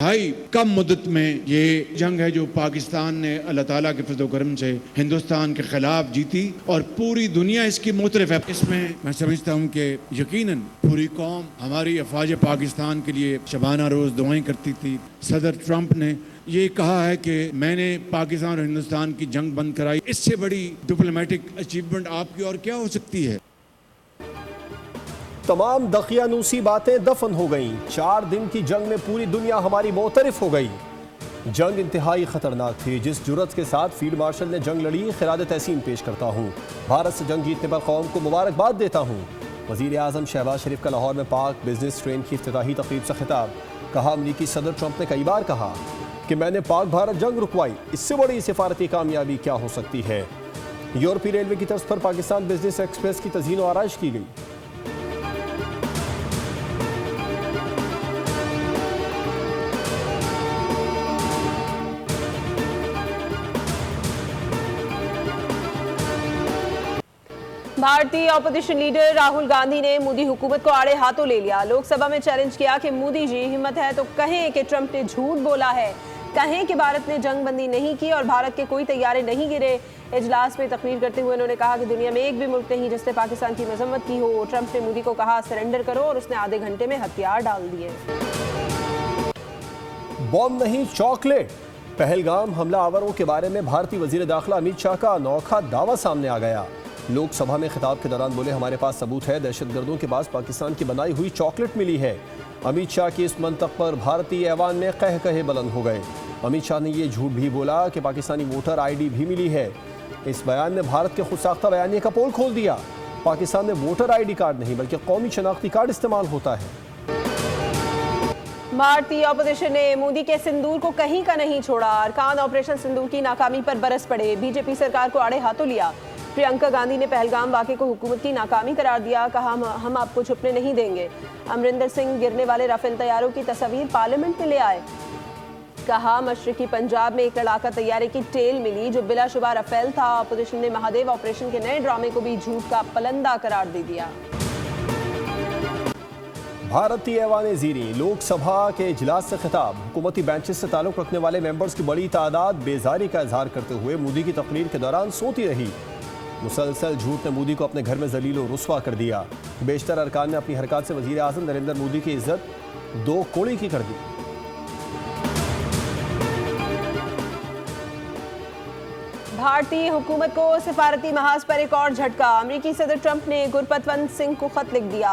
भाई कम मुद्दत में ये जंग है जो पाकिस्तान ने अल्लाह ताला के फज़ल व करम से हिंदुस्तान के खिलाफ जीती और पूरी दुनिया इसकी मुतरफ है। इसमें मैं समझता हूँ कि यकीनन पूरी कौम हमारी अफवाज पाकिस्तान के लिए शबाना रोज़ दुआएं करती थी। सदर ट्रंप ने ये कहा है कि मैंने पाकिस्तान और हिंदुस्तान की जंग बंद कराई। इससे बड़ी डिप्लोमेटिक अचीवमेंट आपकी और क्या हो सकती है। तमाम दकियानूसी बातें दफन हो गईं। 4 दिन की जंग में पूरी दुनिया हमारी मोतरफ हो गई। जंग इंतहाई खतरनाक थी। जिस जुर्रत के साथ फील्ड मार्शल ने जंग लड़ी, खिराद तहसीन पेश करता हूँ। भारत से जंग जीतने पर कौम को मुबारकबाद देता हूँ। वज़ीर आज़म शहबाज शरीफ का लाहौर में पाक बिजनेस ट्रेन की इफ्तिताही तकरीब से खिताब। कहा, अमरीकी सदर ट्रंप ने कई बार कहा कि मैंने पाक भारत जंग रुकवाई, इससे बड़ी सिफारती कामयाबी क्या हो सकती है। यूरोपीय रेलवे की तर्ज पर पाकिस्तान बिजनेस एक्सप्रेस की तज़ीन व आराइश की गई। भारतीय ऑपोजिशन लीडर राहुल गांधी ने मोदी हुकूमत को आड़े हाथों ले लिया। लोकसभा में चैलेंज किया कि मोदी जी हिम्मत है तो कहें कि ट्रंप ने झूठ बोला है, कहें कि भारत ने जंग बंदी नहीं की और भारत के कोई तैयारे नहीं गिरे। इजलास में तकरीर करते हुए उन्होंने कहा कि दुनिया में एक भी मुल्क नहीं जिसने पाकिस्तान की मजम्मत की हो। ट्रंप ने मोदी को कहा सरेंडर करो और उसने आधे घंटे में हथियार डाल दिए। बॉम्ब नहीं चॉकलेट। पहलगाम हमला आवरों के बारे में भारतीय वजीर दाखिला अमित शाह का अनोखा दावा सामने आ गया। लोकसभा में खिताब के दौरान बोले, हमारे पास सबूत है, दहशतगर्दों के पास पाकिस्तान की बनाई हुई चॉकलेट मिली है। अमित शाह की इस मंतक पर भारतीय ऐवान में कह कहे बुलंद हो गए। अमित शाह ने यह झूठ भी बोला कि पाकिस्तानी वोटर आईडी भी मिली है। इस बयान ने भारत के खुद साख्ता बयानिए का पोल खोल दिया। पाकिस्तान में वोटर आईडी कार्ड नहीं बल्कि कौमी शनाख्ती कार्ड इस्तेमाल होता है। भारतीय ऑपोजिशन ने मोदी के सिंदूर को कहीं का नहीं छोड़ा। अरकान ऑपरेशन सिंदूर की नाकामी पर बरस पड़े। बीजेपी सरकार को आड़े हाथों लिया। प्रियंका गांधी ने पहलगाम वाक़े को हुकूमत की नाकामी करार दिया। कहा, हम आपको छुपने नहीं देंगे। अमरिंदर सिंह गिरने वाले राफेल तैयारों की तस्वीर पार्लियामेंट में ले आए। कहा, मशरकी पंजाब में एक लड़ाका तैयारे की टेल मिली जो बिलाशुबा राफेल था। अपोजिशन ने महादेव ऑपरेशन के नए ड्रामे को भी झूठ का पलंदा करार दे दिया। भारतीय ऐवान ज़ीरी लोकसभा के इजलास से खिताब। हुकूमती बेंचेस से ताल्लुक़ रखने वाले मेंबर्स की बड़ी तादाद बेजारी का इजहार करते हुए मोदी की तकरीर के दौरान सोती रही। मुसलसल झूठ ने मोदी को अपने घर में जलील और रुस्वा कर दिया। बेशतर अरकान ने अपनी हरकत से वज़ीर आज़म नरेंद्र मोदी की इज्जत 2 कौड़ी की कर दी। भारतीय हुकूमत को सिफारती महाज पर एक और झटका। अमेरिकी सदर ट्रंप ने गुरपतवंत सिंह को खत लिख दिया।